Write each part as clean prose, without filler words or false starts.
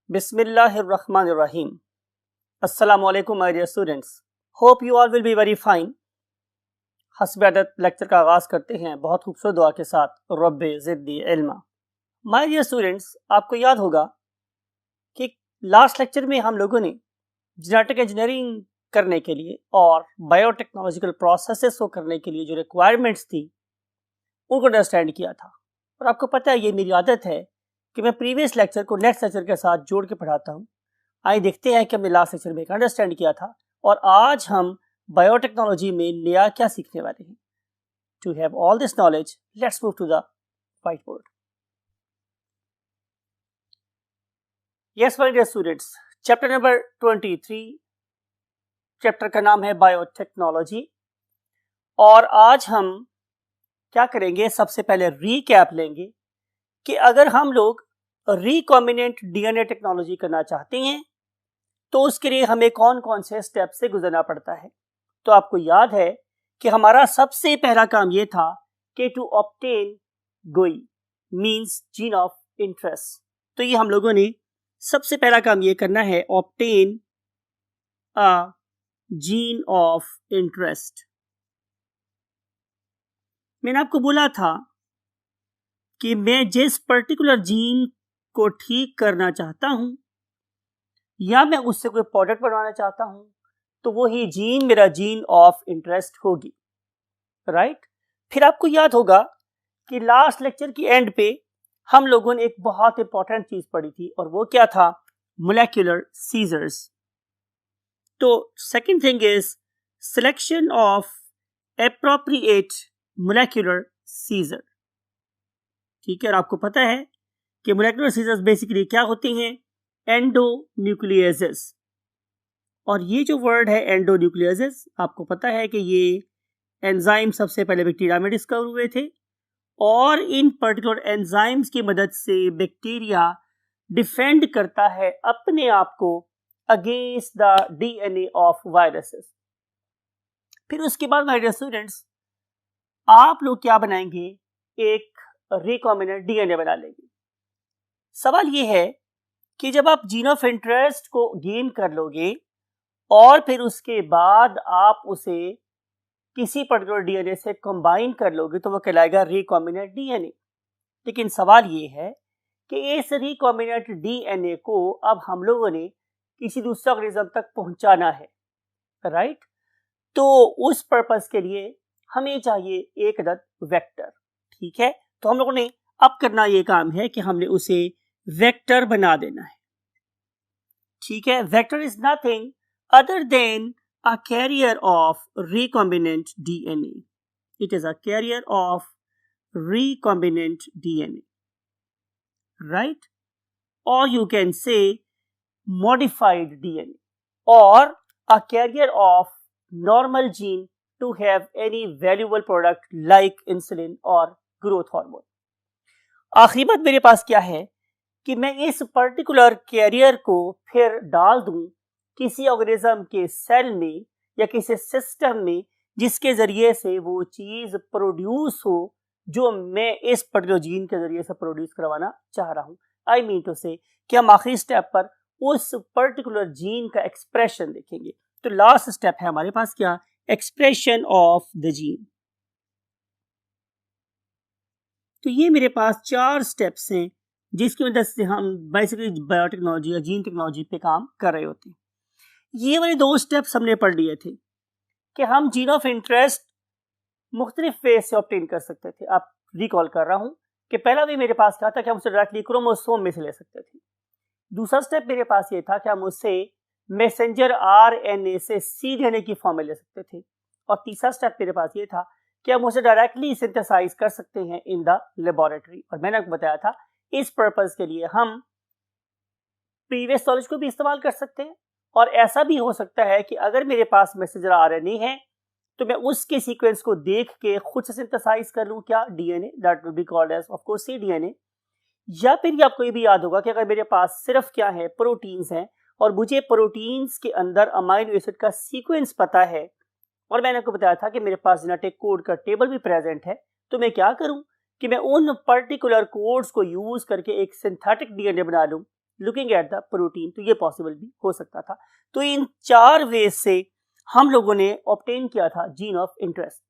Bismillahirrahmanirrahim. Assalamu alaikum my dear students. Hope you all will be very fine. हस्ब अदद lecture का आगाज़ करते हैं बहुत खूबसूरत दुआ के साथ, रब्बे ज़िदनी इल्मा। माय डियर स्टूडेंट्स, आपको याद होगा कि लास्ट लेक्चर में हम लोगों ने जेनेटिक इंजीनियरिंग करने के लिए और बायोटेक्नोलॉजिकल प्रोसेसेस को करने के लिए जो रिक्वायरमेंट्स थी उनको अंडरस्टैंड किया था। और आपको पता है, ये मेरी आदत है कि मैं प्रीवियस लेक्चर को नेक्स्ट लेक्चर के साथ जोड़ के पढ़ाता हूँ। आइए देखते हैं कि हमने लास्ट लेक्चर में अंडरस्टैंड किया था और आज हम बायोटेक्नोलॉजी में नया क्या सीखने वाले हैं। To have all this knowledge, let's move to the white board. Yes my dear students, chapter number 23, chapter का नाम है बायोटेक्नोलॉजी। और आज हम क्या करेंगे, सबसे पहले रीकैप लेंगे कि अगर हम लोग रिकॉम्बिनेंट डीएनए टेक्नोलॉजी करना चाहते हैं तो उसके लिए हमें कौन कौन से स्टेप से गुजरना पड़ता है। तो आपको याद है कि हमारा सबसे पहला काम यह था कि टू ऑब्टेन गोई मींस जीन ऑफ इंटरेस्ट। तो ये हम लोगों ने सबसे पहला काम ये करना है, obtain a gene of interest. मैंने आपको बोला था कि मैं जिस पर्टिकुलर जीन को ठीक करना चाहता हूं या मैं उससे कोई प्रोडक्ट बनवाना चाहता हूं तो वो ही जीन मेरा जीन ऑफ इंटरेस्ट होगी, राइट। फिर आपको याद होगा कि लास्ट लेक्चर की एंड पे हम लोगों ने एक बहुत इंपॉर्टेंट चीज पढ़ी थी और वो क्या था, मोलेक्युलर सीजर्स। तो second thing is selection of appropriate molecular scissor. ठीक है, और आपको पता है कि मोलेक्युलर सीजर्स बेसिकली क्या होती हैं, एंडोन्यूक्लियेजेस। और ये जो वर्ड है एंडोन्यूक्लियेजेस, आपको पता है कि ये एंजाइम सबसे पहले बैक्टीरिया में डिस्कवर हुए थे और इन पर्टिकुलर एंजाइम्स की मदद से बैक्टीरिया डिफेंड करता है अपने आप को against the DNA of viruses. फिर उसके बाद माय डियर स्टूडेंट्स, आप लोग क्या बनाएंगे, एक रिकॉम्बिनेंट डीएनए बना लेंगे। सवाल ये है कि जब आप जीन ऑफ इंटरेस्ट को गेन कर लोगे और फिर उसके बाद आप उसे किसी पर्टिकुलर डीएनए से कंबाइन कर लोगे तो वो कहलाएगा रिकॉम्बिनेंट डीएनए। लेकिन सवाल ये है कि इस रिकॉम्बिनेंट डीएनए को अब हम लोगों ने किसी दूसरे ऑर्गेनिज्म तक पहुंचाना है, राइट। तो उस पर्पस के लिए हमें चाहिए एक अदद वेक्टर। ठीक है, तो हम लोगों ने अब करना ये काम है कि हमने उसे वेक्टर बना देना है। ठीक है, vector is nothing other than a carrier of recombinant DNA. It is a carrier of recombinant DNA, right, और you can say modified DNA और a carrier of normal gene to have any valuable product like insulin or growth hormone। आखिरी बात मेरे पास क्या है कि मैं इस पर्टिकुलर कैरियर को फिर डाल दूं किसी ऑर्गेनिज्म के सेल में या किसी सिस्टम में जिसके जरिए से वो चीज प्रोड्यूस हो जो मैं इस पर्टिकुलर जीन के जरिए से प्रोड्यूस करवाना चाह रहा हूं। आई मीन टू से कि हम आखिरी स्टेप पर उस पर्टिकुलर जीन का एक्सप्रेशन देखेंगे। तो लास्ट स्टेप है हमारे पास क्या, एक्सप्रेशन ऑफ द जीन। तो ये मेरे पास 4 स्टेप्स हैं जिसकी मदद से हम बेसिकली बायोटेक्नोलॉजी या जीन टेक्नोलॉजी पे काम कर रहे होते हैं। ये वाले 2 स्टेप्स हमने पढ़ लिए थे कि हम जीन ऑफ इंटरेस्ट मुख्तलिफ वे से ऑब्टेन कर सकते थे। आप रिकॉल कर रहा हूं कि पहला वे मेरे पास क्या था कि हम उसे डायरेक्टली क्रोमोसोम में से ले सकते थे। दूसरा स्टेप मेरे पास ये था कि हम उससे मैसेंजर आरएनए से सीडीएनए की फॉर्म में ले सकते थे। और तीसरा स्टेप मेरे पास ये था कि हम उसे डायरेक्टली सिंथेसाइज कर सकते हैं इन द लेबोरेटरी। और मैंने आपको बताया था इस पर्पस के लिए हम प्रीवियस नॉलेज को भी इस्तेमाल कर सकते हैं और ऐसा भी हो सकता है कि अगर मेरे पास मैसेंजर आरएनए है तो मैं उसके सीक्वेंस को देख के खुद से सिंथेसाइज कर लूं, क्या, DNA, that will be called as of course cDNA. या फिर आपको ये भी याद होगा कि अगर मेरे पास सिर्फ क्या है, प्रोटीन्स हैं और मुझे प्रोटीन्स के अंदर अमाइनो एसिड का सीक्वेंस पता है और मैंने आपको बताया था कि मेरे पास जेनेटिक कोड का टेबल भी प्रेजेंट है, तो मैं क्या करूं कि मैं उन पर्टिकुलर कोड्स को यूज करके एक सिंथेटिक डीएनए बना लूं लुकिंग एट द प्रोटीन, तो ये पॉसिबल भी हो सकता था। तो इन 4 वेज से हम लोगों ने ऑब्टेन किया था जीन ऑफ इंटरेस्ट।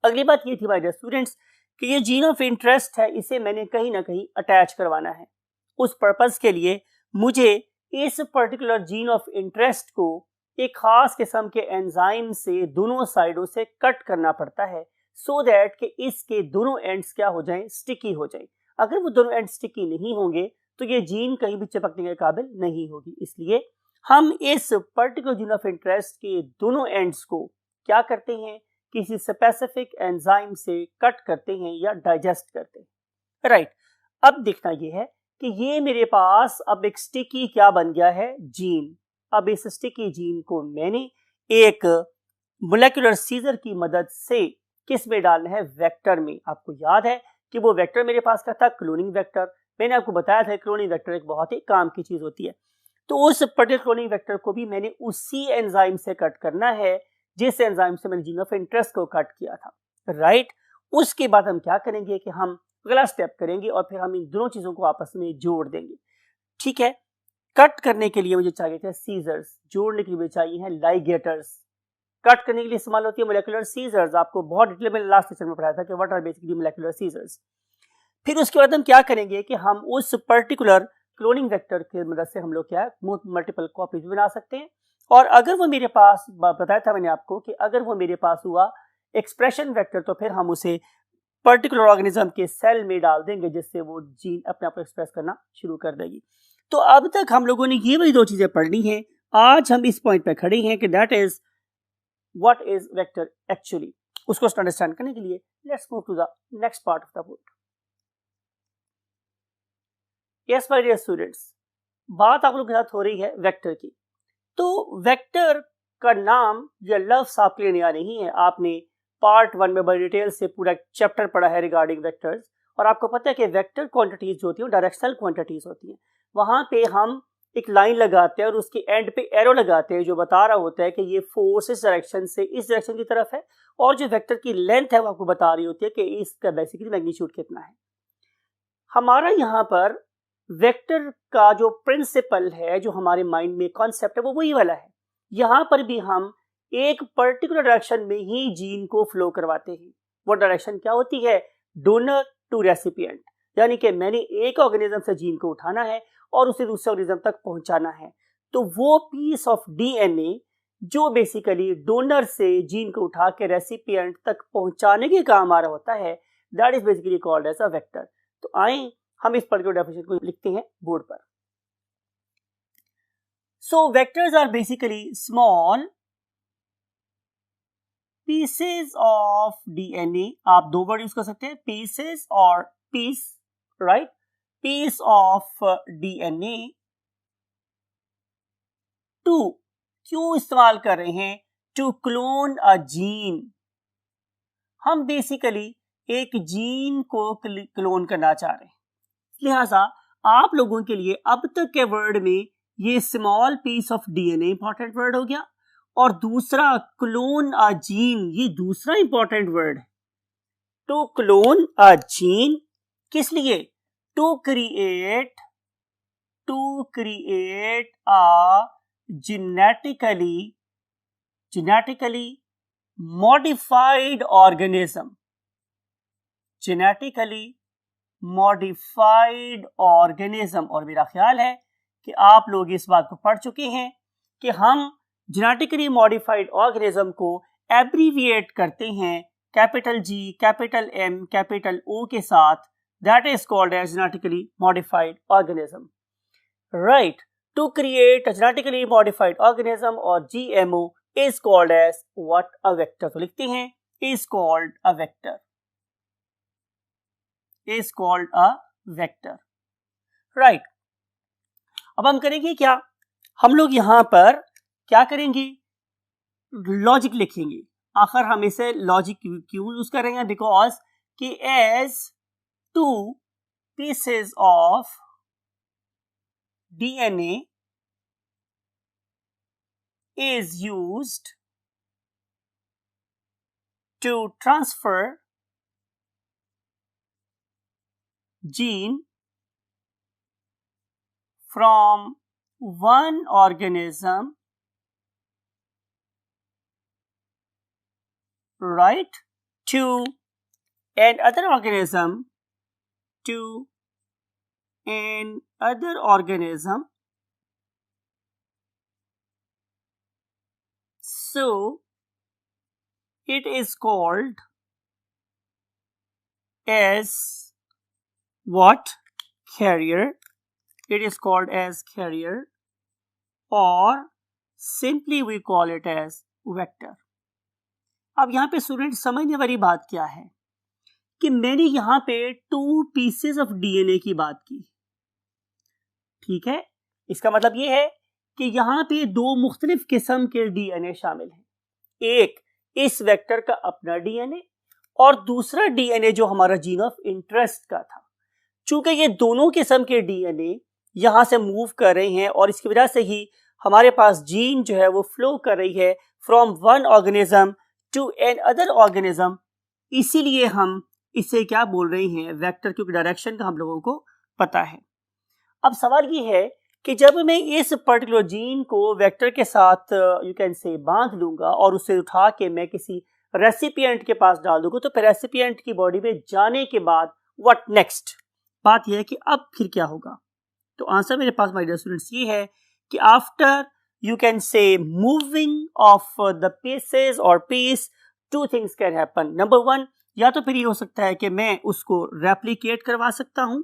अगली बात ये थी माय डियर स्टूडेंट्स कि ये जीन ऑफ इंटरेस्ट है, इसे मैंने कहीं ना कहीं अटैच करवाना है। उस पर्पस के लिए मुझे इस पर्टिकुलर जीन ऑफ इंटरेस्ट को एक खास किस्म के एंजाइम से दोनों साइडों से कट करना पड़ता है, सो दैट कि इसके दोनों एंड्स क्या हो जाएं, स्टिकी हो जाएं। अगर वो दोनों एंड स्टिकी नहीं होंगे तो ये जीन कहीं भी चिपकने के काबिल नहीं होगी। इसलिए हम इस पर्टिकुलर जीन ऑफ इंटरेस्ट के दोनों एंड्स को क्या करते हैं, किसी स्पेसिफिक एंजाइम से कट करते हैं या डाइजेस्ट करते हैं। राइट, अब देखना ये है कि ये मेरे पास अब एक स्टिकी क्या बन गया है, जीन। अब इस स्टिकी जीन को मैंने एक मोलेकुलर सीजर की मदद से किस में डालना है, वेक्टर में। आपको याद है कि वो वेक्टर मेरे पास का था क्लोनिंग वेक्टर। मैंने आपको बताया था क्लोनिंग वेक्टर एक बहुत ही काम की चीज होती है। तो उस पर्टिकुलर क्लोनिंग वेक्टर को भी मैंने उसी एंजाइम से कट करना है जिस एंजाइम से मैंने जीन ऑफ इंटरेस्ट को कट किया था। राइट, उसके बाद हम क्या करेंगे कि हम अगला स्टेप करेंगे और फिर हम इन दोनों चीजों को आपस में जोड़ देंगे। ठीक है, कट करने के लिए मुझे चाहिए थे सीजर्स, जोड़ने के लिए चाहिए हैं लाइगेटर्स। कट करने के लिए इस्तेमाल होती है मोलेकुलर सीजर्स। आपको बहुत डिटेल में लास्ट सेक्शन में पढ़ाया था कि what are basically molecular scissors. फिर उसके बाद हम क्या करेंगे कि हम उस पर्टिकुलर क्लोनिंग वेक्टर की मदद से हम लोग क्या है मल्टीपल कॉपीज बना सकते हैं। और अगर वो मेरे पास, बताया था मैंने आपको कि अगर वो मेरे पास हुआ एक्सप्रेशन वेक्टर, तो फिर हम उसे पर्टिकुलर ऑर्गेनिज्म के सेल में डाल देंगे जिससे वो जीन अपने आप को एक्सप्रेस करना शुरू कर देगी। तो अब तक हम लोगों ने ये वाली 2 चीजें पढ़नी हैं। आज हम इस पॉइंट पे खड़े हैं कि that is what is vector actually. उसको अंडरस्टैंड करने के लिए let's move to the next part of the book. Yes my dear students, बात आप लोगों के साथ हो रही है वेक्टर की। तो वेक्टर का नाम या लफ्ज आपके लिए नया नहीं है। आपने पार्ट 1 में बड़ी डिटेल से पूरा चैप्टर पढ़ा है रिगार्डिंग वेक्टर्स, और आपको पता है कि वेक्टर क्वांटिटीज जो होती है डायरेक्शनल क्वांटिटीज होती हैं। वहां पे हम एक लाइन लगाते हैं और उसके एंड पे एरो लगाते हैं जो बता रहा होता है कि ये फोर्स इस डायरेक्शन से इस डायरेक्शन की तरफ है, और जो वेक्टर की लेंथ है वो आपको बता रही होती है कि इसका बेसिकली मैग्नीट्यूड कितना है। हमारा यहाँ पर वेक्टर का जो प्रिंसिपल है, जो हमारे माइंड में कॉन्सेप्ट है, वो वही वाला है। यहाँ पर भी हम एक पर्टिकुलर डायरेक्शन में ही जीन को फ्लो करवाते हैं। वो डायरेक्शन क्या होती है, डोनर टू रेसिपिएंट, यानी कि मैंने एक ऑर्गेनिज्म से जीन को उठाना है और उसे दूसरे ऑर्गेनिज्म तक पहुंचाना है। तो वो पीस ऑफ डीएनए जो बेसिकली डोनर से जीन को उठा के रेसिपिएंट तक पहुंचाने के काम आ रहा होता है, that is basically called as a vector. तो आए हम इस पर्टिकुलर डेफिनेशन को लिखते हैं बोर्ड पर। So vectors are basically small pieces of DNA. आप 2 वर्ड यूज कर सकते हैं, पीसेस और piece. Right, piece of DNA to, क्यों इस्तेमाल कर रहे हैं, टू क्लोन अ जीन। हम बेसिकली एक जीन को क्लोन करना चाह रहे हैं। लिहाजा आप लोगों के लिए अब तक के वर्ड में ये small piece of DNA important word हो गया, और दूसरा क्लोन अ जीन, ये दूसरा इंपॉर्टेंट वर्ड है। टू क्लोन अ जीन किस लिए, to create a genetically modified organism. Genetically modified organism. और मेरा ख्याल है कि आप लोग इस बात को पढ़ चुके हैं कि हम जेनेटिकली मॉडिफाइड ऑर्गेनिज्म को एब्रीविएट करते हैं capital G, capital M, capital O के साथ। That is called as genetically modified organism. Right, to create a genetically modified organism और GMO is called as what, a vector. तो लिखते हैं is called a vector, is called a vector. Right. अब हम करेंगे क्या, हम लोग यहां पर क्या करेंगे, लॉजिक लिखेंगे। आखिर हम इसे लॉजिक क्यों यूज कर रहे हैं, बिकॉज कि as 2 pieces of DNA is used to transfer gene from one organism, right, to another organism, to another organism. So it is called as what? Carrier. It is called as carrier, or simply we call it as vector. अब यहाँ पे student समझने वाली बात क्या है कि मैंने यहाँ पे 2 पीसेस ऑफ डीएनए की बात की, ठीक है। इसका मतलब ये है कि यहाँ पे 2 मुख्तलिफ किस्म के डीएनए शामिल हैं, एक इस वेक्टर का अपना डीएनए और दूसरा डीएनए जो हमारा जीन ऑफ इंटरेस्ट का था। चूंकि ये दोनों किस्म के डीएनए यहाँ से मूव कर रहे हैं और इसकी वजह से ही हमारे पास जीन जो है वो फ्लो कर रही है from one organism to an other organism, इसीलिए हम इसे क्या बोल रहे हैं, वेक्टर, क्योंकि डायरेक्शन का हम लोगों को पता है। अब सवाल ये है कि जब मैं इस पर्टिकुलर जीन को वेक्टर के साथ यू कैन से बांध लूंगा और उसे उठा के मैं किसी रेसिपिएंट के पास डाल दूंगा, तो रेसिपिएंट की बॉडी में जाने के बाद व्हाट नेक्स्ट? बात यह है कि अब फिर क्या होगा। तो आंसर मेरे पास माय डियर स्टूडेंट्स ये है कि after you can say moving of the pieces और piece, 2 things can happen. Number 1, या तो फिर ये हो सकता है कि मैं उसको रेप्लिकेट करवा सकता हूं,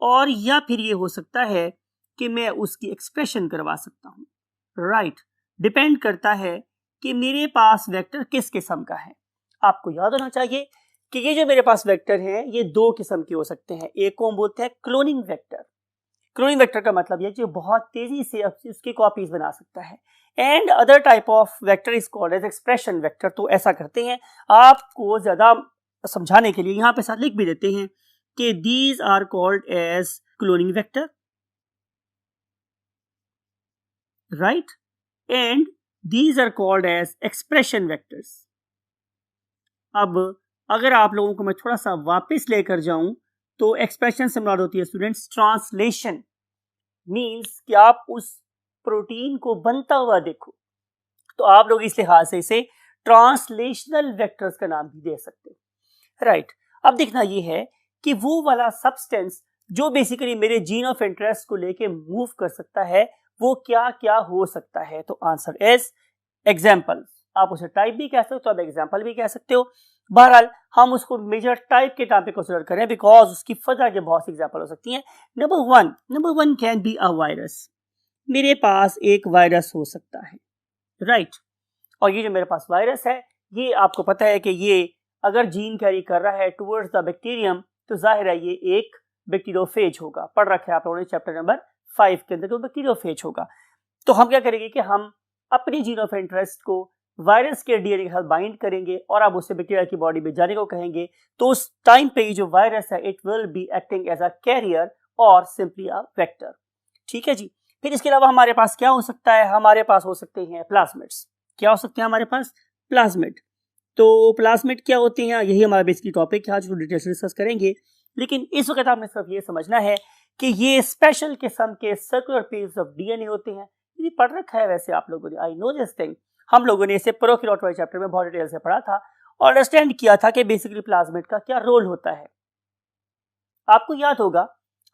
और या फिर ये हो सकता है कि मैं उसकी एक्सप्रेशन करवा सकता हूं, राइट। डिपेंड करता है कि मेरे पास वेक्टर किस किस्म का है। आपको याद होना चाहिए कि ये जो मेरे पास वेक्टर हैं ये 2 किस्म के हो सकते हैं। एक को हम बोलते हैं क्लोनिंग वेक्टर। क्लोनिंग वेक्टर का मतलब ये जो बहुत तेजी से उसकी कॉपीज बना सकता है, and other type of vector is called as expression vector. तो ऐसा करते हैं, आपको ज्यादा समझाने के लिए यहाँ पे साथ लिख भी देते हैं कि these are called as cloning vector, right, and these are called as expression vectors. अब अगर आप लोगों को मैं थोड़ा सा वापस लेकर जाऊं तो एक्सप्रेशन से मुराद होती है स्टूडेंट्स ट्रांसलेशन, मींस कि आप उस प्रोटीन को बनता हुआ देखो, तो आप लोग इस लिहाज से इसे ट्रांसलेशनल वेक्टर्स का नाम भी दे सकते हैं, राइट। अब देखना ये है कि वो वाला सब्सटेंस जो बेसिकली मेरे जीन ऑफ इंटरेस्ट को लेके मूव कर सकता है वो क्या क्या हो सकता है। तो आंसर इज एग्जाम्पल। आप उसे टाइप भी कह सकते हो, तो आप एग्जाम्पल भी कह सकते हो। बहरहाल हम उसको मेजर टाइप के टाइप पे कंसीडर करें बिकॉज उसकी फजा के बहुत सी एग्जाम्पल हो सकती हैं। Number one can be a virus. मेरे पास एक वायरस हो सकता है, राइट। और ये जो मेरे पास वायरस है ये आपको पता है कि ये अगर जीन कैरी कर रहा है टुवर्ड्स द बैक्टीरियम तो जाहिर है ये एक बैक्टीरियोफेज होगा। पढ़ रखा है आप लोगों ने चैप्टर नंबर 5 के अंदर, तो बैक्टीरियोफेज होगा। तो हम क्या करेंगे कि हम अपनी जीन ऑफ इंटरेस्ट को वायरस के डीएनए के साथ बाइंड करेंगे और अब उसे बैक्टीरिया की बॉडी में जाने को कहेंगे, तो उस टाइम पे जो वायरस है it will be acting as a carrier और सिंपली अ वेक्टर, ठीक है जी। फिर इसके अलावा हमारे पास क्या हो सकता है, हमारे पास हो सकते हैं प्लाज्मिड्स। क्या हो सकते हैं हमारे पास? प्लाज्मिड। तो प्लाज्मिड क्या होते हैं, यही हमारा बेसिकली टॉपिक है, आज डिटेल से डिस्कस करेंगे। लेकिन इस वक्त आपने सिर्फ ये समझना है कि ये स्पेशल किस्म के सर्कुलर पीस ऑफ डीएनए होते हैं। ये पढ़ रखा है वैसे आप लोगों ने, आई नो दिस थिंग। हम लोगों ने इसे प्रोकैरियोट वाले चैप्टर में बहुत डिटेल से पढ़ा था और अंडरस्टैंड किया था कि बेसिकली प्लाज्मिड का क्या रोल होता है। आपको याद होगा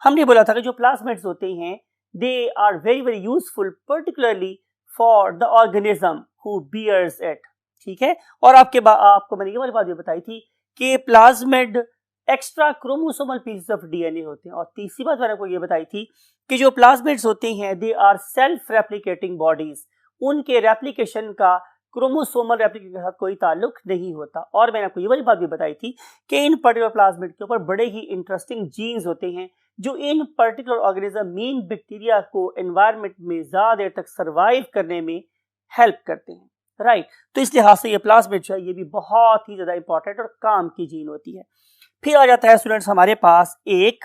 हमने बोला था कि जो प्लाज्मिड्स होते हैं they are very very useful particularly for the organism who bears it, ठीक है। और आपको मैंने ये वाली बात भी बताई थी कि plasmid extra chromosomal pieces of DNA होते हैं। और तीसरी बात मैंने आपको ये बताई थी कि जो प्लाज्मिड्स होते हैं they are self replicating bodies, उनके रेप्लिकेशन का क्रोमोसोमल रेप्लिकेशन के साथ कोई ताल्लुक नहीं होता। और मैंने आपको ये वाली बात भी बताई थी कि इन पर्टिकुलर प्लाज्मिड के ऊपर बड़े ही इंटरेस्टिंग जीन्स होते हैं जो इन पर्टिकुलर ऑर्गेनिज्म मीन बैक्टीरिया को एनवायरनमेंट में ज्यादा देर तक सर्वाइव करने में हेल्प करते हैं, राइट। तो इस लिहाज से ये प्लाज्मिड जो है ये भी बहुत ही ज्यादा इंपॉर्टेंट और काम की जीन होती है। फिर आ जाता है स्टूडेंट्स हमारे पास एक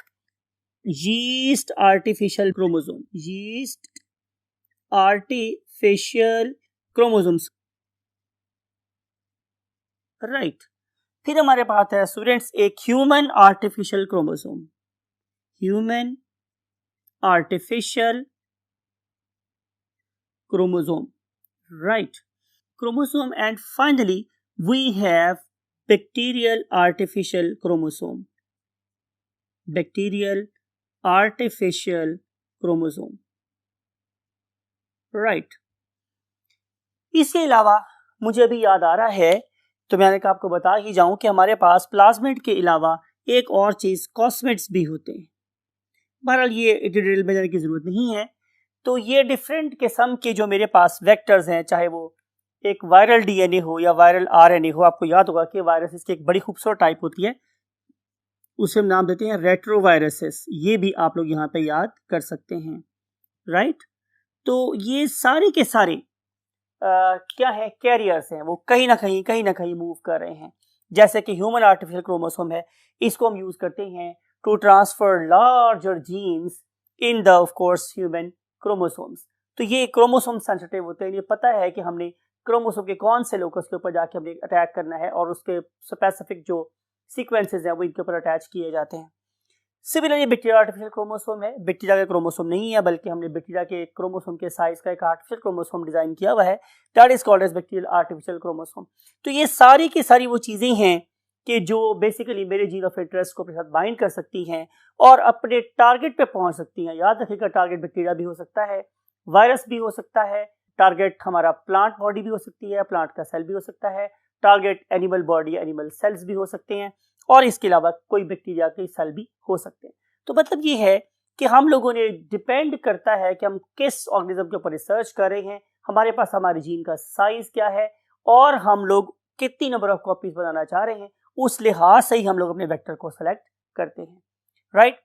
yeast artificial chromosome, yeast artificial chromosomes, right. फिर हमारे पास है स्टूडेंट्स एक human artificial chromosome, human artificial chromosome, right? Chromosome, and finally we have bacterial artificial chromosome. Bacterial artificial chromosome, right? इसके अलावा मुझे अभी याद आ रहा है, तो मैंने कहा आपको बता ही जाऊं कि हमारे पास प्लाज्मिड के अलावा एक और चीज कॉस्मिड्स भी होते हैं। बहरहाल ये डिटेल में जाने की जरूरत नहीं है। तो ये डिफरेंट किस्म के जो मेरे पास वेक्टर्स हैं, चाहे वो एक वायरल डीएनए हो या वायरल आरएनए हो, आपको याद होगा कि वायरस की एक बड़ी खूबसूरत टाइप होती है, उसे हम नाम देते हैं रेट्रोवायरसेस। ये भी आप लोग यहाँ पे याद कर सकते हैं, राइट? तो ये सारे के सारे क्या है, कैरियर्स हैं, वो कहीं ना कहीं मूव कर रहे हैं। जैसे कि ह्यूमन आर्टिफिशियल क्रोमोसोम है, इसको हम यूज करते हैं to transfer larger genes in the of course human chromosomes. तो ये क्रोमोसोम सेंसिटिव होते हैं, ये पता है कि हमने क्रोमोसोम के कौन से लोकस के ऊपर जाके हमने अटैक करना है और उसके स्पेसिफिक जो सीक्वेंसेस हैं वो इनके ऊपर अटैच किए जाते हैं। सिमिलरली बैक्टीरिया आर्टिफिशियल क्रोमोसोम है, बैक्टीरिया का क्रोमोसोम नहीं है, बल्कि हमने बैक्टीरिया के क्रोमोसोम के साइज का एक आर्टिफिशियल क्रोमोसोम डिजाइन किया हुआ है, that is called as bacterial artificial chromosome. तो ये सारी की सारी वो चीजें हैं कि जो बेसिकली मेरे जीन ऑफ इंटरेस्ट को अपने साथ बाइंड कर सकती हैं और अपने टारगेट पे पहुंच सकती हैं। याद रखिएगा, टारगेट बैक्टीरिया भी हो सकता है, वायरस भी हो सकता है, टारगेट हमारा प्लांट बॉडी भी हो सकती है, प्लांट का सेल भी हो सकता है, target animal body, animal cells भी हो सकते हैं, और इसके अलावा कोई बैक्टीरिया के सेल भी हो सकते हैं। तो मतलब ये है कि हम लोगों ने, डिपेंड करता है कि हम किस ऑर्गेनिज्म के ऊपर रिसर्च कर रहे हैं, हमारे पास हमारे जीन का साइज क्या है और हम लोग कितनी नंबर ऑफ कॉपीज बनाना चाह रहे हैं, उस लिहाज से ही हम लोग अपने वेक्टर को सेलेक्ट करते हैं, राइट?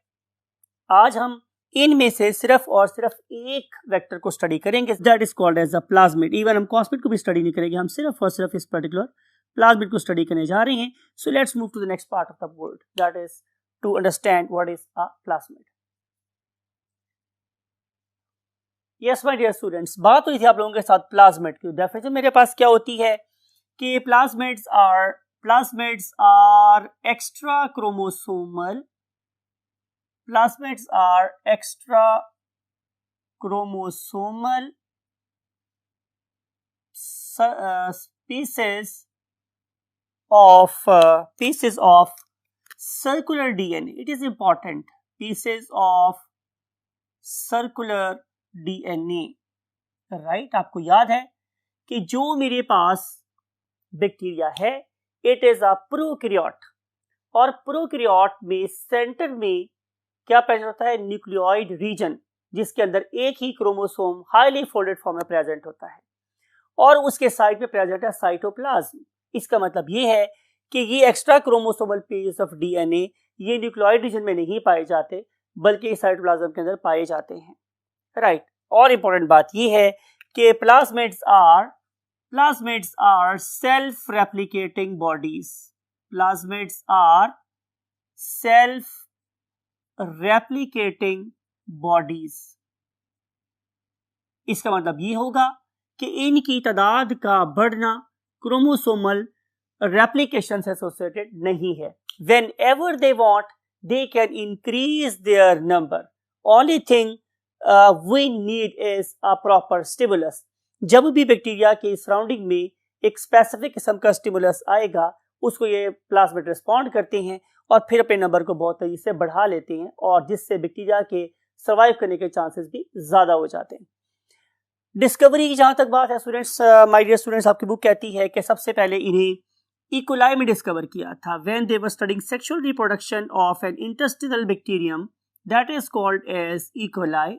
आज हम इनमें से सिर्फ और सिर्फ एक वेक्टर को स्टडी करेंगे, that is called as a plasmid. Even हम कॉस्मिड को भी स्टडी नहीं करेंगे, हम सिर्फ और सिर्फ इस पर्टिकुलर प्लाज्मिड को स्टडी करने जा रहे हैं। So let's move to the next part of the word, that is to understand what is a plasmid. Yes my dear students, बात हुई थी आप लोगों के साथ प्लाज्मिड की। डेफिनेशन मेरे पास क्या होती है कि plasmids are extra chromosomal, plasmids are extra chromosomal pieces of circular DNA. It is important, pieces of circular DNA, right? आपको याद है कि जो मेरे पास बैक्टीरिया है, इट इज अ प्रोकैरियोट, और प्रोकैरियोट में सेंटर में क्या प्रेजेंट होता है, न्यूक्लियोइड रीजन, जिसके अंदर एक ही क्रोमोसोम हाईली फोल्डेड फॉर्म में प्रेजेंट होता है, और उसके साइड पे प्रेजेंट है साइटोप्लाज्म। इसका मतलब ये है कि ये extra chromosomal pieces of DNA ये न्यूक्लियोइड रीजन में नहीं पाए जाते, बल्कि साइटोप्लाज्म के अंदर पाए जाते हैं, राइट? और इंपॉर्टेंट बात ये है कि plasmids are self replicating bodies. Plasmids are self replicating bodies. इसका मतलब ये होगा कि इनकी तादाद का बढ़ना क्रोमोसोमल रेप्लिकेशन से एसोसिएटेड नहीं है। Whenever they want, they can increase their number. Only thing we need is a proper stimulus. जब भी बैक्टीरिया के सराउंडिंग में एक स्पेसिफिक किस्म का स्टिमुलस आएगा, उसको ये प्लाज्मिड रिस्पॉन्ड करते हैं और फिर अपने नंबर को बहुत तेजी से बढ़ा लेते हैं, और जिससे बैक्टीरिया के सर्वाइव करने के चांसेस भी ज्यादा हो जाते हैं। डिस्कवरी की जहां तक बात है स्टूडेंट्स, माय डियर स्टूडेंट्स, आपकी बुक कहती है कि सबसे पहले इन्हें इकोलाई में डिस्कवर किया था, when they were studying sexual reproduction of an intestinal bacterium that is called as E coli.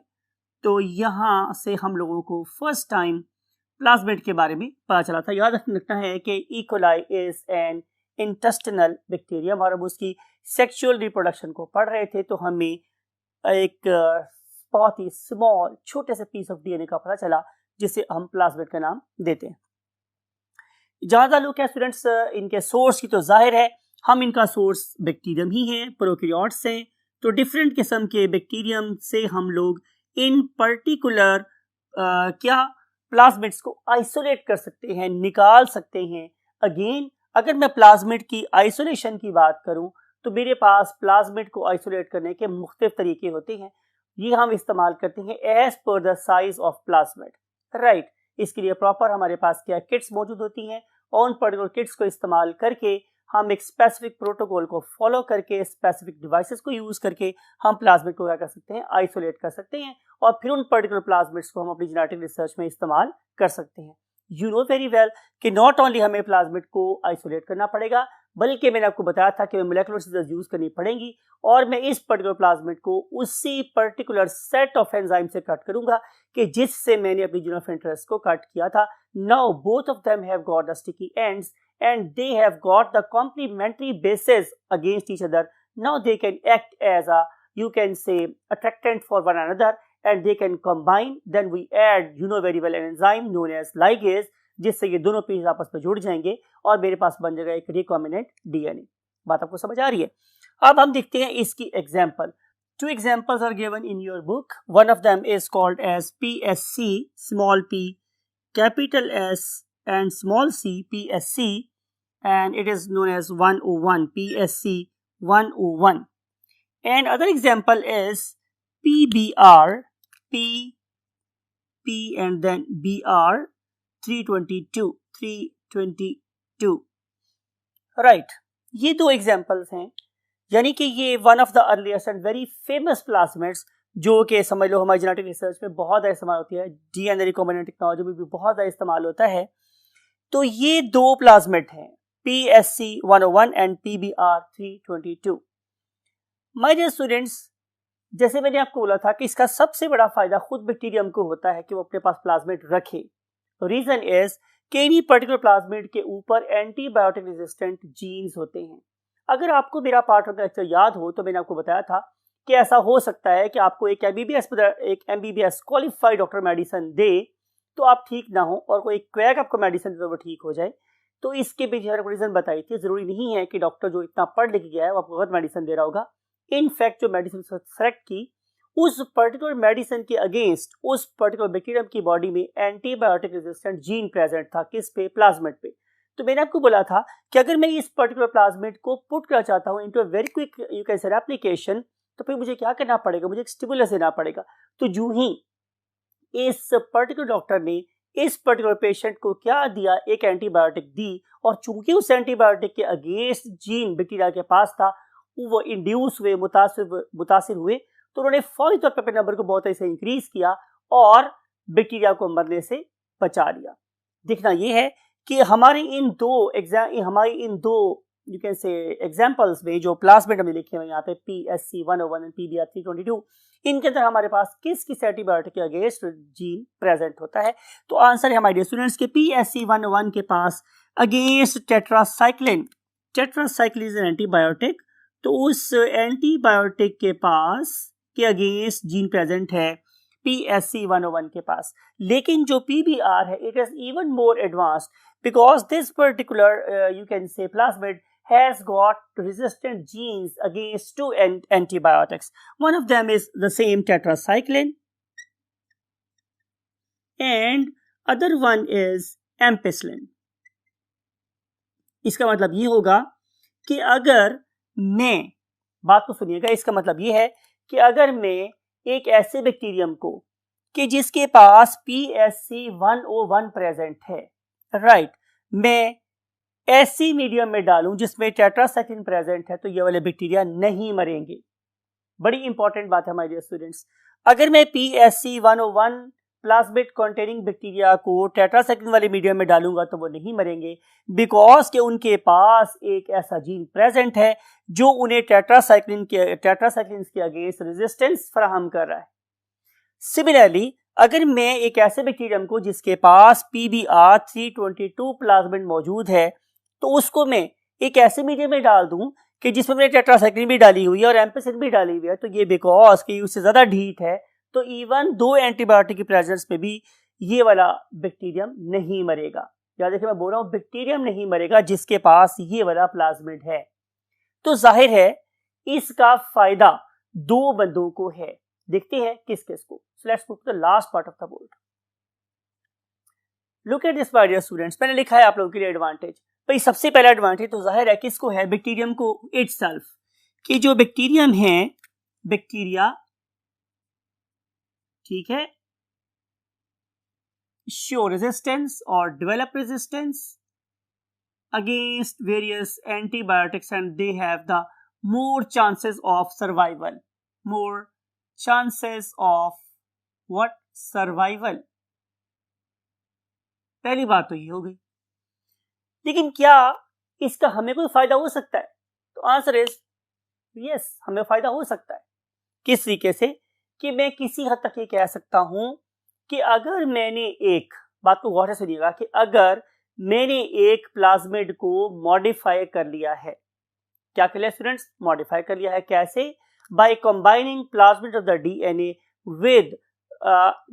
तो यहाँ से हम लोगों को फर्स्ट टाइम प्लाज्मिड के बारे में पता चला था। याद रखना है कि E coli is an intestinal bacterium, और हम उसकी सेक्सुअल रिप्रोडक्शन को पढ़ रहे थे, तो हमें एक बहुत ही स्मॉल छोटे से पीस ऑफ डीएनए का पता चला, जिसे हम प्लाज्मिड का नाम देते हैं। ज्यादा लोग क्या स्टूडेंट्स, इनके सोर्स की तो जाहिर है हम इनका सोर्स बैक्टीरियम ही है, प्रोकैरियोट्स हैं। तो डिफरेंट किस्म के बैक्टीरियम से हम लोग इन पर्टिकुलर क्या प्लाज्मिड्स को आइसोलेट कर सकते हैं, निकाल सकते हैं। अगेन अगर मैं प्लाज्मिड की आइसोलेशन की बात करूं, तो मेरे पास प्लाज्मिड को आइसोलेट करने के मुख्तलिफ तरीके होते हैं। ये हम इस्तेमाल करते हैं as per the size of plasmid, right. इसके लिए प्रॉपर हमारे पास क्या किट्स मौजूद होती हैं, और उन पर्टिकुलर किट्स को इस्तेमाल करके हम एक स्पेसिफिक प्रोटोकॉल को फॉलो करके स्पेसिफिक डिवाइसेस को यूज करके हम प्लाज्मिड को क्या कर सकते हैं, आइसोलेट कर सकते हैं, और फिर उन पर्टिकुलर प्लाज्मिड्स को हम अपनी जेनेटिक रिसर्च में इस्तेमाल कर सकते हैं। यू नो वेरी वेल कि नॉट ओनली हमें प्लाज्मिड को आइसोलेट करना पड़ेगा, बल्कि मैंने आपको बताया था कि मोलेकुलर सीजर्स यूज करनी पड़ेंगी, और मैं इस पर्टिकुलर प्लाज्मिड को उसी पर्टिकुलर सेट ऑफ एंजाइम से कट करूंगा कि जिससे मैंने अपनी जीन ऑफ इंटरेस्ट को कट किया था। Now both of them have got the sticky ends and they have got the complementary bases against each other. Now they can act as a, you can say, attractant for one another, and they can combine. Then we add, you know very well, an enzyme known as ligase, जिससे ये दोनों piece आपस में जुड़ जाएंगे और मेरे पास बन जाएगा एक रिकॉम्बिनेंट डीएनए। बात आपको समझ आ रही है? अब हम देखते हैं इसकी example. Two examples are given in your book. One of them is called as PSC, small p, capital S, and small c, PSC, and it is known as 101, PSC 101. And other example is PBR, P and then BR 322, right. ये दो examples हैं, यानी कि ये one of the earliest and very famous plasmids जो कि समझ लो हमारी जेनेटिक रिसर्च में बहुत ज़्यादा इस्तेमाल होती है, डीएनए रिकॉम्बिनेंट टेक्नोलॉजी में भी बहुत ज़्यादा इस्तेमाल होता है। तो ये दो प्लाज्मिड हैं, PSC 101 and PBR 322। My dear students, जैसे मैंने आपको बोला था कि इसका सबसे बड़ा फायदा खुद बैक्टीरियम को होता है कि वो अपने पास प्लाज्मिड रखे। तो रीजन इज कि एनी पर्टिकुलर प्लाज्मिड के ऊपर एंटीबायोटिक रेजिस्टेंट जीन्स होते हैं। अगर आपको मेरा पार्ट ऑफ द लेक्चर याद हो तो मैंने आपको बताया था कि ऐसा हो सकता है कि आपको एक MBBS क्वालिफाइड डॉक्टर मेडिसिन दे तो आप ठीक ना हो, और कोई क्वैक आपको मेडिसिन दे तो वो ठीक हो जाए। तो इसके पीछे रीजन बताई थी। जरूरी नहीं है कि डॉक्टर जो इतना पढ़ लिख गया है वो आपको गलत मेडिसिन दे रहा होगा। इनफैक्ट जो मेडिसिन सेलेक्ट की उस पर्टिकुलर मेडिसिन के अगेंस्ट उस पर्टिकुलर बैक्टीरियम की बॉडी में एंटीबायोटिक रेजिस्टेंट जीन प्रेजेंट था। किस पे? प्लाज्मिड पे। तो मैंने आपको बोला था कि अगर मैं इस पर्टिकुलर प्लाज्मिड को पुट करना चाहता हूँ into a very quick you can से एप्लीकेशन, तो फिर मुझे क्या करना पड़ेगा? मुझे एक स्टिमुलस देना पड़ेगा। तो जो ही इस पर्टिकुलर डॉक्टर ने इस पर्टिकुलर पेशेंट को क्या दिया? एक एंटीबायोटिक दी, और चूंकि उस एंटीबायोटिक के अगेंस्ट जीन बैक्टीरिया के पास था, वो इंड्यूस हुए, मुतासिर हुए, तो उन्होंने फौरी तौर पर अपने नंबर को बहुत ऐसे इंक्रीज किया और बैक्टीरिया को मरने से बचा लिया। देखना यह है कि हमारे इन दो यू कैन से एग्जांपल्स में जो प्लाज्मिड हमने लिखे हैं यहाँ पे PSC 101 एंड PBR 322, इनके अंदर हमारे पास किस एंटीबायोटिक के अगेंस्ट जीन प्रेजेंट होता है? तो आंसर है हमारे स्टूडेंट्स के PSC 101 के पास against tetracycline is an antibiotic. तो उस एंटीबायोटिक के पास के अगेंस्ट जीन प्रेजेंट है PSC 101 के पास। लेकिन जो PBR है it is even more advanced because this particular you can say plasmid has got resistant genes against two antibiotics. One of them is the same tetracycline and other one is ampicillin. इसका मतलब ये होगा कि अगर मैं, बात को सुनिएगा, इसका मतलब ये है कि अगर मैं एक ऐसे बैक्टीरियम को कि जिसके पास PSC 101 प्रेजेंट है, राइट, मैं ऐसी मीडियम में डालूं जिसमें टेट्रासाइक्लिन प्रेजेंट है, तो ये वाले बैक्टीरिया नहीं मरेंगे। बड़ी इंपॉर्टेंट बात है माय डियर स्टूडेंट्स। अगर मैं PSC 101 प्लाज्मिड कंटेनिंग बैक्टीरिया को टेट्रासाइक्लिन वाले मीडियम में डालूंगा तो वो नहीं मरेंगे, बिकॉज के उनके पास एक ऐसा जीन प्रेजेंट है जो उन्हें टेट्रासाइक्लिन के अगेंस्ट रेजिस्टेंस फराहम कर रहा है। सिमिलरली अगर मैं एक ऐसे बैक्टीरियम को जिसके पास PBR 322 प्लाज्मिड मौजूद है, तो उसको मैं एक ऐसे मीडियम में डाल दूं कि जिसमें मैंने टेट्रासाइक्लिन भी डाली हुई है और एम्पिसिलिन भी डाली हुई है, तो ये बिकॉज कि उससे ज्यादा ढीठ है, तो इवन दो एंटीबायोटिक की प्रेजेंस में भी ये वाला बैक्टीरियम नहीं मरेगा। याद रखिए मैं बोल रहा हूं बैक्टीरियम नहीं मरेगा जिसके पास ये वाला प्लाज्मिड है। तो जाहिर है इसका फायदा दो बंदों को है। देखते हैं किस किस को। So let's move to the last part of the board. Look at this my dear students. मैंने लिखा है आप लोगों के लिए एडवांटेज। भाई सबसे पहला एडवांटेज तो जाहिर है किसको है? बैक्टीरियम को इटसेल्फ, कि जो बैक्टीरियम है, बैक्टीरिया ठीक है, शो रेजिस्टेंस और develop resistance against various antibiotics and they have the more chances of survival, more chances of what, survival. पहली बात तो ये हो गई। लेकिन क्या इसका हमें कोई फायदा हो सकता है? तो आंसर इज यस, हमें फायदा हो सकता है। किस तरीके से कि मैं किसी हद तक ये कह सकता हूं कि अगर मैंने एक बात को गौर से सुनिएगा कि अगर मैंने एक प्लाज्मिड को मॉडिफाई कर लिया है, क्या कर लिया स्टूडेंट्स? मॉडिफाई कर लिया है। कैसे? By combining plasmid of the DNA with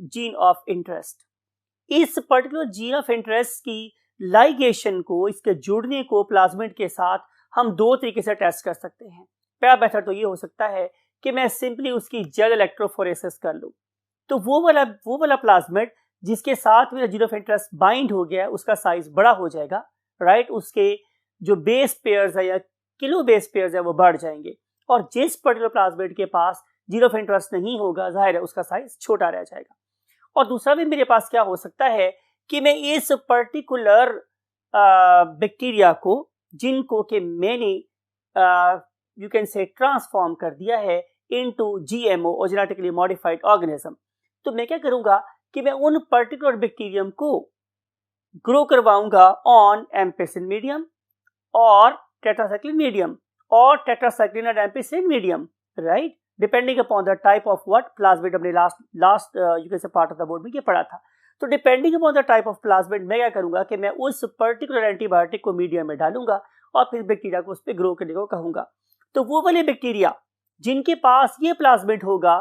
gene of interest. इस पर्टिकुलर जीन ऑफ इंटरेस्ट की लाइगेशन को, इसके जुड़ने को प्लाज्मिड के साथ हम दो तरीके से टेस्ट कर सकते हैं। पहला मेथड तो ये हो सकता है कि मैं सिंपली उसकी जेल इलेक्ट्रोफोरेसिस कर लूं, तो वो वाला प्लाज्मिड जिसके साथ मेरा जीन ऑफ इंटरेस्ट बाइंड हो गया है उसका साइज बड़ा हो जाएगा, राइट? उसके जो बेस पेयर्स है या किलो बेस पेयर्स है वो बढ़ जाएंगे, और जिस पर्टिकुलर प्लाज्मिड के पास जीन ऑफ इंटरेस्ट नहीं होगा जाहिर है उसका साइज छोटा रह जाएगा। और दूसरा भी मेरे पास क्या हो सकता है कि मैं इस पर्टिकुलर बैक्टीरिया को, जिनको कि मैंने यू कैन से ट्रांसफॉर्म कर दिया है इनटू जीएमओ और जेनेटिकली मॉडिफाइड ऑर्गेनिज्म, तो मैं क्या करूंगा कि मैं उन पर्टिकुलर बैक्टीरियम को ग्रो करवाऊंगा ऑन एम्पिसिन मीडियम और टेट्रासाइक्लिन मीडियम और tetracycline and ampicillin medium, right? Depending upon the type of what plasmid, हमने last you can say part of the board में ये पढ़ा था। तो depending upon the type of plasmid मैं क्या करूंगा कि मैं उस पर्टिकुलर एंटीबायोटिक को मीडियम में डालूंगा और फिर बैक्टीरिया को उस पर ग्रो करने को कहूंगा। तो वो वाले बैक्टीरिया जिनके पास ये प्लाज्मिड होगा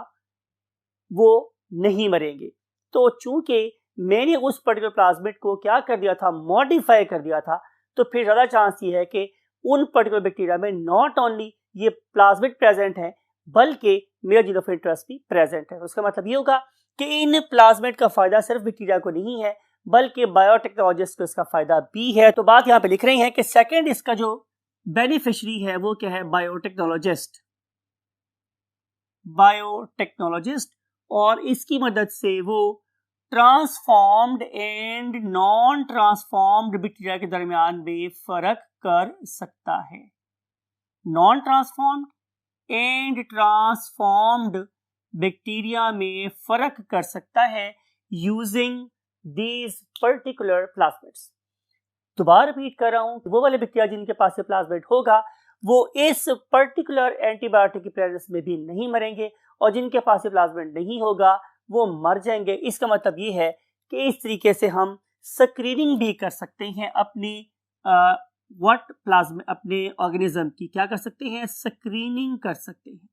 वो नहीं मरेंगे। तो चूंकि मैंने उस पर्टिकुलर प्लाज्मिड को क्या कर दिया था, मॉडिफाई कर दिया था, तो फिर ज्यादा चांस ये है कि उन पर्टिकुलर बैक्टीरिया में नॉट ओनली ये प्लाज्मिड प्रेजेंट है बल्कि मेरा जीन ऑफ इंटरेस्ट भी प्रेजेंट है। उसका मतलब ये होगा कि इन प्लाज्मिड का फायदा सिर्फ बैक्टीरिया को नहीं है बल्कि बायोटेक्नोलॉजिस्ट को इसका फायदा भी है। तो बात यहाँ पे लिख रही है कि सेकंड इसका जो बेनिफिशियरी है वो क्या है? बायोटेक्नोलॉजिस्ट, बायोटेक्नोलॉजिस्ट, और इसकी मदद से वो transformed and non transformed bacteria के दरमियान में फर्क कर सकता है। Non transformed and transformed bacteria में फर्क कर सकता है यूजिंग दीज पर्टिकुलर प्लाज्मिड्स। दोबारा रिपीट कर रहा हूं, वो वाले बैक्टीरिया जिनके पास ये प्लाज्मिड होगा वो इस पर्टिकुलर एंटीबायोटिक की प्रेजेंस में भी नहीं मरेंगे, और जिनके पास ये प्लाज्मिड नहीं होगा वो मर जाएंगे। इसका मतलब ये है कि इस तरीके से हम स्क्रीनिंग भी कर सकते हैं अपनी प्लाज्मा, अपने ऑर्गेनिज्म की क्या कर सकते हैं? स्क्रीनिंग कर सकते हैं।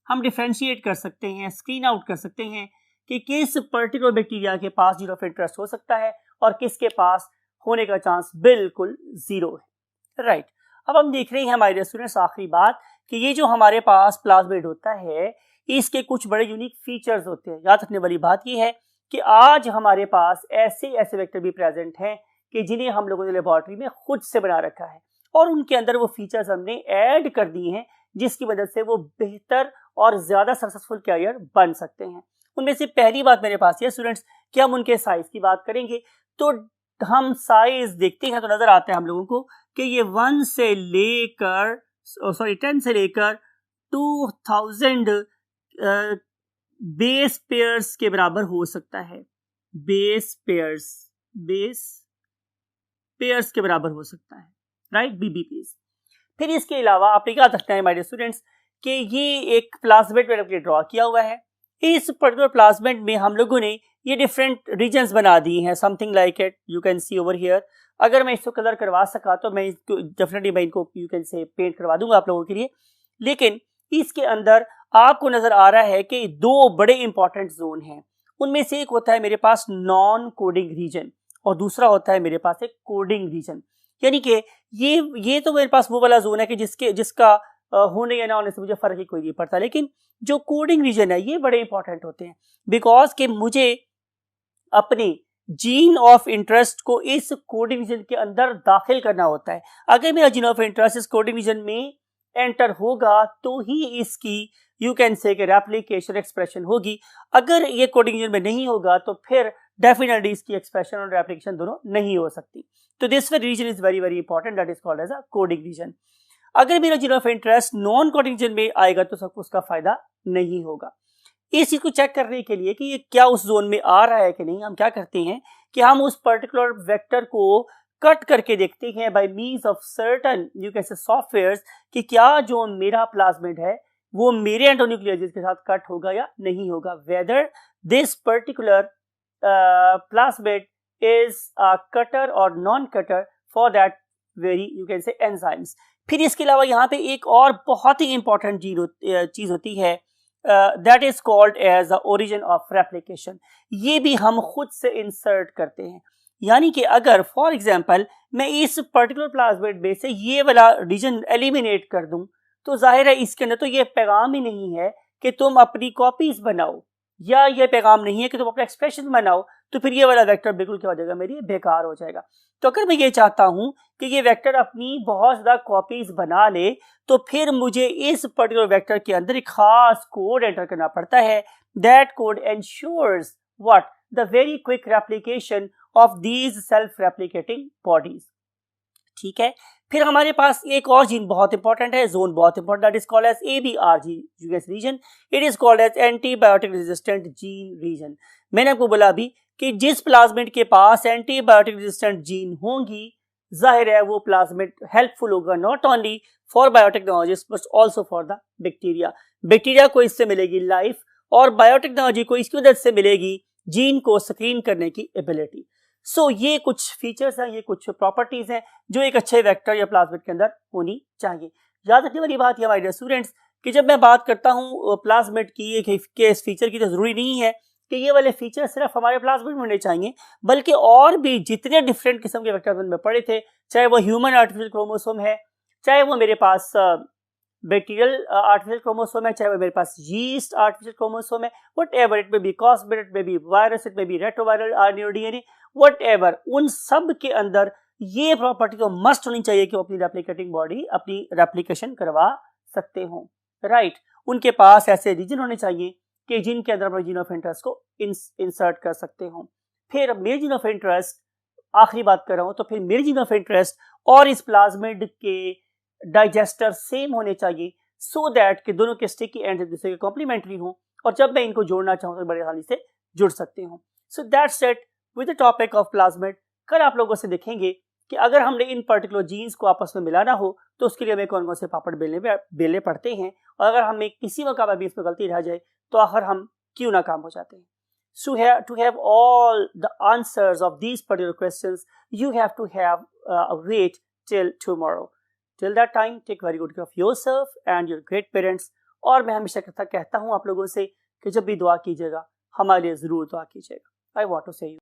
हम डिफरेंशिएट कर सकते हैं, स्क्रीन आउट कर सकते हैं कि किस पर्टिकुलर बैक्टीरिया के पास जीन ऑफ इंटरेस्ट हो सकता है और किसके पास होने का चांस बिल्कुल जीरो है, राइट? अब हम देख रहे हैं हमारे स्टूडेंट्स आखिरी बात कि ये जो हमारे पास प्लाज्मिड होता है इसके कुछ बड़े यूनिक फीचर्स होते हैं। याद रखने वाली बात ये है कि आज हमारे पास ऐसे वेक्टर भी प्रेजेंट हैं कि जिन्हें हम लोगों ने लेबोरेटरी में खुद से बना रखा है और उनके अंदर वो फीचर्स हमने ऐड कर दिए हैं जिसकी मदद से वो बेहतर और ज्यादा सक्सेसफुल कैरियर बन सकते हैं। उनमें से पहली बात मेरे पास ये स्टूडेंट्स कि हम उनके साइज की बात करेंगे तो हम साइज देखते हैं तो नजर आता है हम लोगों को कि ये 10 से लेकर 2000 बेस पेयर्स के बराबर हो सकता है। बेस पेयर्स के बराबर हो सकता है, राइट? बीबीपीज। फिर इसके अलावा आपने क्या रखना है हमारे स्टूडेंट्स कि ये एक प्लाज्मिड मैंने ड्रॉ किया हुआ है। इस पर्टिकुलर प्लाज्मिड में हम लोगों ने ये डिफरेंट रीजन्स बना दी हैं, something like it you can see over here. अगर मैं इसको कलर करवा सका तो मैं इसको डेफिनेटली मैं इनको यू कैन से पेंट करवा दूंगा आप लोगों के लिए। लेकिन इसके अंदर आपको नजर आ रहा है कि दो बड़े इंपॉर्टेंट जोन हैं। उनमें से एक होता है मेरे पास नॉन कोडिंग रीजन और दूसरा होता है मेरे पास एक कोडिंग रीजन। यानी कि ये तो मेरे पास वो वाला जोन है कि जिसका होने या ना होने से मुझे फर्क ही कोई नहीं पड़ता, लेकिन जो कोडिंग रीजन है ये बड़े इंपॉर्टेंट होते हैं बिकॉज कि मुझे अपनी जीन ऑफ इंटरेस्ट को इस कोडिंग रीजन के अंदर दाखिल करना होता है। अगर मेरा जीन ऑफ इंटरेस्ट इस कोडिंग रीजन में एंटर होगा तो ही इसकी यू कैन से कि रेप्लिकेशन एक्सप्रेशन होगी। अगर ये कोडिंग रीजन में नहीं होगा तो फिर डेफिनेटली इसकी एक्सप्रेशन और रेप्लिकेशन दोनों नहीं हो सकती। तो this region is very very important, that is called as a coding region. अगर मेरा region of interest non coding region में आएगा तो सबको उसका फायदा नहीं होगा। इस चीज को चेक करने के लिए कि ये क्या उस जोन में आ रहा है कि नहीं, हम क्या करते हैं कि हम उस पर्टिकुलर वेक्टर को कट करके देखते हैं by means of certain you can से सॉफ्टवेयर्स कि क्या जो मेरा प्लाज्मिड है वो मेरे एंडोन्यूक्लियोजेस के साथ कट होगा या नहीं होगा, whether this particular plasmid is a cutter और non cutter for that very you can say enzymes. फिर इसके अलावा यहाँ पे एक और बहुत ही इंपॉर्टेंट चीज होती है that is called as the origin of replication. ये भी हम खुद से इंसर्ट करते हैं, यानी कि अगर फॉर एग्जांपल मैं इस पर्टिकुलर प्लाज्मिड में से ये वाला रीजन एलिमिनेट कर दूं तो जाहिर है इसके अंदर तो ये पैगाम ही नहीं है कि तुम अपनी कॉपीज बनाओ, या ये पैगाम नहीं है कि तुम अपना एक्सप्रेशन बनाओ, तो फिर ये वाला वेक्टर बिल्कुल क्या हो जाएगा, मेरी बेकार हो जाएगा। तो अगर मैं ये चाहता हूं कि ये वेक्टर अपनी बहुत ज्यादा कॉपीज बना ले तो फिर मुझे इस पर्टिकुलर वेक्टर के अंदर एक खास कोड एंटर करना पड़ता है। That code ensures what, the very quick replication of these self replicating bodies. ठीक है, फिर हमारे पास एक और जीन बहुत इंपॉर्टेंट है, जोन बहुत important, that is called as ABR region. It is called as antibiotic resistant gene region. मैंने आपको बोला अभी कि जिस प्लाज्मिड के पास एंटीबायोटिक रेजिस्टेंट जीन होंगी जाहिर है वो प्लाज्मिड हेल्पफुल होगा not only for biotechnologist but also for the bacteria. Bacteria को इससे मिलेगी लाइफ और बायोटेक्नोलॉजी को इसकी मदद से मिलेगी जीन को स्क्रीन करने की एबिलिटी। सो ये कुछ फीचर्स हैं, ये कुछ प्रॉपर्टीज हैं जो एक अच्छे वेक्टर या प्लाज्मिड के अंदर होनी चाहिए। याद रखने वाली बात है हमारे स्टूडेंट्स कि जब मैं बात करता हूँ प्लाज्मिड की के इस फीचर की, तो जरूरी नहीं है कि ये वाले फीचर सिर्फ हमारे प्लाज्मिड में होने चाहिए, बल्कि और भी जितने डिफरेंट किस्म के वेक्टर में पढ़े थे, चाहे वो ह्यूमन आर्टिफिशियल क्रोमोसोम है, चाहे वो मेरे पास बैक्टीरियल आर्टिफिशियल क्रोमोसोम है, चाहे वो मेरे पास यीस्ट आर्टिफिशियल क्रोमोसोम है, whatever it may be, cosmid, it may be virus, it may be retroviral RNA और डीएनए, व्हाटएवर, उन सब के अंदर ये प्रॉपर्टी तो मस्ट होनी चाहिए कि वो अपनी रेप्लिकेटिंग बॉडी अपनी रेप्लिकेशन करवा सकते हो, राइट। उनके पास ऐसे रीजन होने चाहिए कि जिनके अंदर अपने जीन ऑफ इंटरेस्ट को इंसर्ट कर सकते हो। फिर मेरे जीन ऑफ इंटरेस्ट, आखिरी बात कर रहा हूं, तो फिर मेरे जीन ऑफ इंटरेस्ट और इस प्लाज्मिड के डाइजेस्टर सेम होने चाहिए सो दैट कि दोनों के स्टिकी एंड एक दूसरे के कॉम्प्लीमेंट्री हों और जब मैं इनको जोड़ना चाहूँ तो बड़े आसानी से जुड़ सकते हो। So that's it with the topic of plasmid. कल आप लोगों से देखेंगे कि अगर हमने इन पर्टिकुलर जीन्स को आपस में मिलाना हो तो उसके लिए हमें कौन कौन से पापड़ बेलने पड़ते हैं, और अगर हमें किसी मौका भी इसमें गलती रह जाए तो आखिर हम क्यों नाकाम हो जाते हैं। So to have all the answers of these particular questions, you have to have wait till tomorrow. Till that time, take very good care of yourself and your great parents. और मैं हमेशा कहता हूँ आप लोगों से कि जब भी दुआ कीजिएगा हमारे लिए ज़रूर दुआ कीजिएगा। I want to say you.